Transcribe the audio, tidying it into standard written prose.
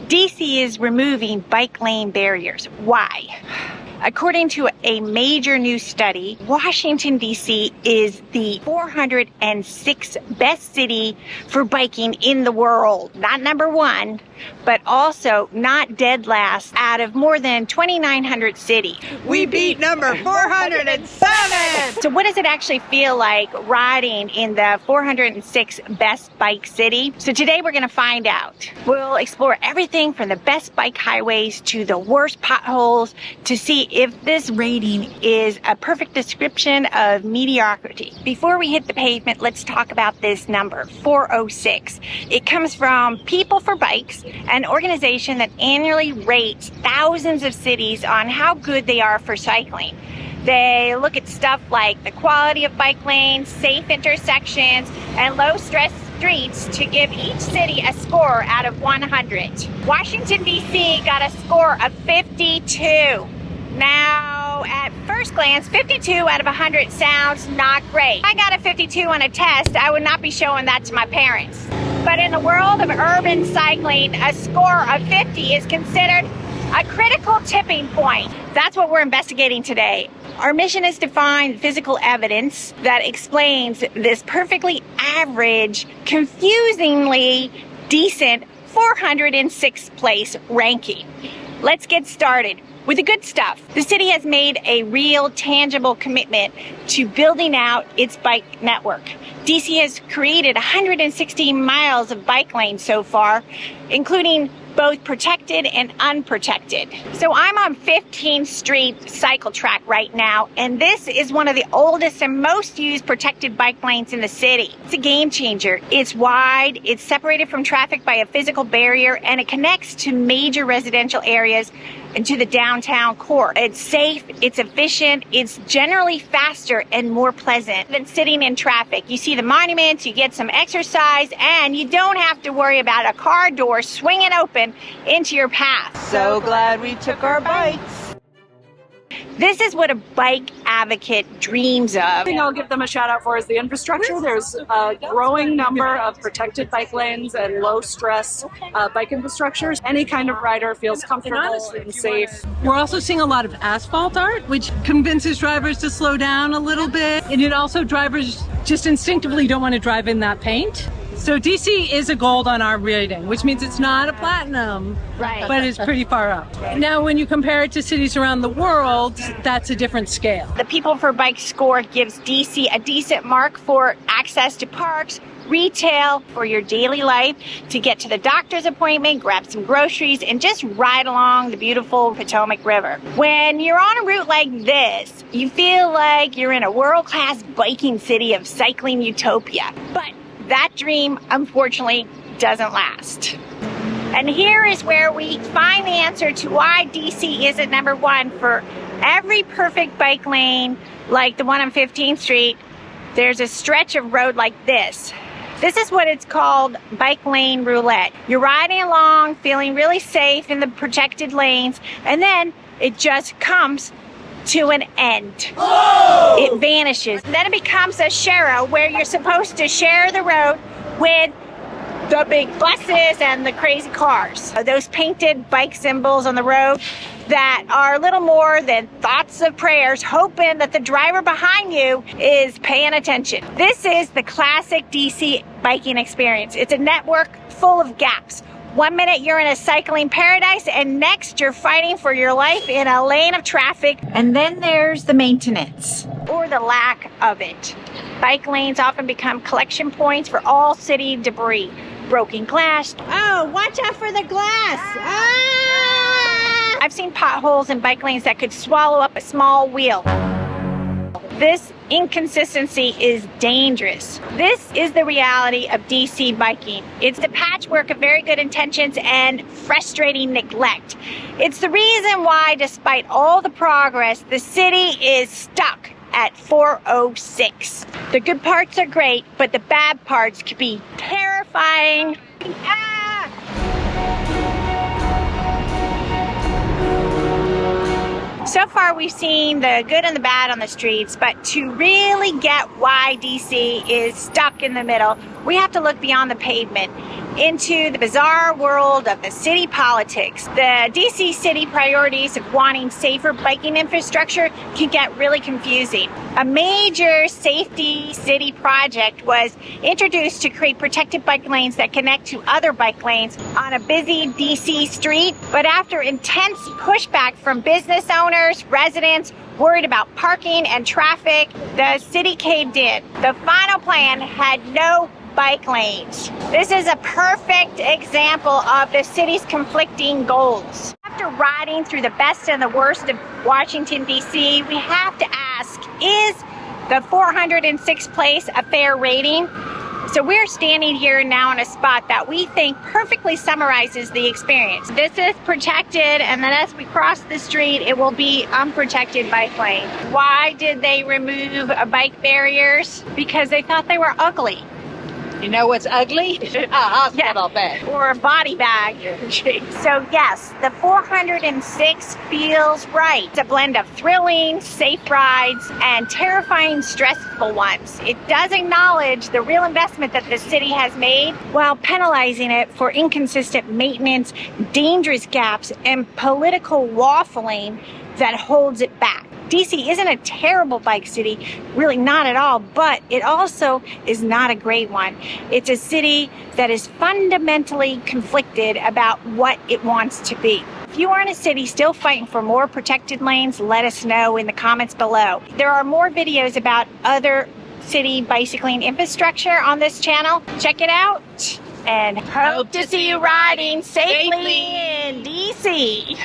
DC is removing bike lane barriers. Why? According to a major new study, Washington, D.C. is the 406th best city for biking in the world. Not number one, but also not dead last out of more than 2,900 cities. We beat number 407! So what does it actually feel like riding in the 406th best bike city? So today we're going to find out. We'll explore everything from the best bike highways to the worst potholes to see if this rating is a perfect description of mediocrity. Before we hit the pavement, let's talk about this number, 406. It comes from People for Bikes, an organization that annually rates thousands of cities on how good they are for cycling. They look at stuff like the quality of bike lanes, safe intersections, and low-stress streets to give each city a score out of 100. Washington, D.C. got a score of 52. Now, at first glance, 52 out of 100 sounds not great. If I got a 52 on a test, I would not be showing that to my parents. But in the world of urban cycling, a score of 50 is considered a critical tipping point. That's what we're investigating today. Our mission is to find physical evidence that explains this perfectly average, confusingly decent 406th place ranking. Let's get started with the good stuff. The city has made a real, tangible commitment to building out its bike network. DC has created 116 miles of bike lanes so far, including both protected and unprotected. So I'm on 15th Street cycle track right now, and this is one of the oldest and most used protected bike lanes in the city. It's a game changer. It's wide, it's separated from traffic by a physical barrier, and it connects to major residential areas and to the downtown core. It's safe, it's efficient, it's generally faster and more pleasant than sitting in traffic. You see the monuments, you get some exercise, and you don't have to worry about a car door swinging open into your path. So glad we took our bikes. This is what a bike advocate dreams of. The thing I'll give them a shout out for is the infrastructure. There's a growing number of protected bike lanes and low stress bike infrastructures. Any kind of rider feels comfortable and safe. We're also seeing a lot of asphalt art, which convinces drivers to slow down a little bit. And it also drivers just instinctively don't want to drive in that paint. So DC is a gold on our rating, which means it's not a platinum, Right. but it's pretty far up. Now, when you compare it to cities around the world, that's a different scale. The People for Bike score gives DC a decent mark for access to parks, retail, for your daily life, to get to the doctor's appointment, grab some groceries, and just ride along the beautiful Potomac River. When you're on a route like this, you feel like you're in a world-class biking city of cycling utopia. But that dream, unfortunately, doesn't last. And here is where we find the answer to why DC isn't number one. For every perfect bike lane, like the one on 15th Street, there's a stretch of road like this. This is what it's called, bike lane roulette. You're riding along, feeling really safe in the protected lanes, and then it just comes to an end. Whoa! It vanishes. Then it becomes a share where you're supposed to share the road with the big buses and the crazy cars. Those painted bike symbols on the road that are little more than thoughts of prayers, hoping that the driver behind you is paying attention. This is the classic DC biking experience. It's a network full of gaps. One minute you're in a cycling paradise, and next you're fighting for your life in a lane of traffic. And then there's the maintenance, or the lack of it. Bike lanes often become collection points for all city debris. Broken glass. Oh, watch out for the glass! Ah! I've seen potholes in bike lanes that could swallow up a small wheel. This inconsistency is dangerous. This is the reality of DC biking. It's the patchwork of very good intentions and frustrating neglect. It's the reason why, despite all the progress, the city is stuck at 406. The good parts are great, but the bad parts could be terrifying. So far, we've seen the good and the bad on the streets, but to really get why DC is stuck in the middle, we have to look beyond the pavement. into the bizarre world of the city politics. The DC city priorities of wanting safer biking infrastructure can get really confusing. A major safety city project was introduced to create protected bike lanes that connect to other bike lanes on a busy DC street. But after intense pushback from business owners, residents, worried about parking and traffic, the city caved in. The final plan had no bike lanes. This is a perfect example of the city's conflicting goals. After riding through the best and the worst of Washington, D.C., we have to ask, is the 406th place a fair rating? So we're standing here now in a spot that we think perfectly summarizes the experience. This is protected, and then as we cross the street, it will be unprotected bike lane. Why did they remove bike barriers? Because they thought they were ugly. You know what's ugly? A hospital bed. Or a body bag. So yes, the 406 feels right. It's a blend of thrilling, safe rides and terrifying, stressful ones. It does acknowledge the real investment that the city has made while penalizing it for inconsistent maintenance, dangerous gaps, and political waffling that holds it back. DC isn't a terrible bike city, really not at all, but it also is not a great one. It's a city that is fundamentally conflicted about what it wants to be. If you are in a city still fighting for more protected lanes, let us know in the comments below. There are more videos about other city bicycling infrastructure on this channel. Check it out, and hope to see you riding safely in DC.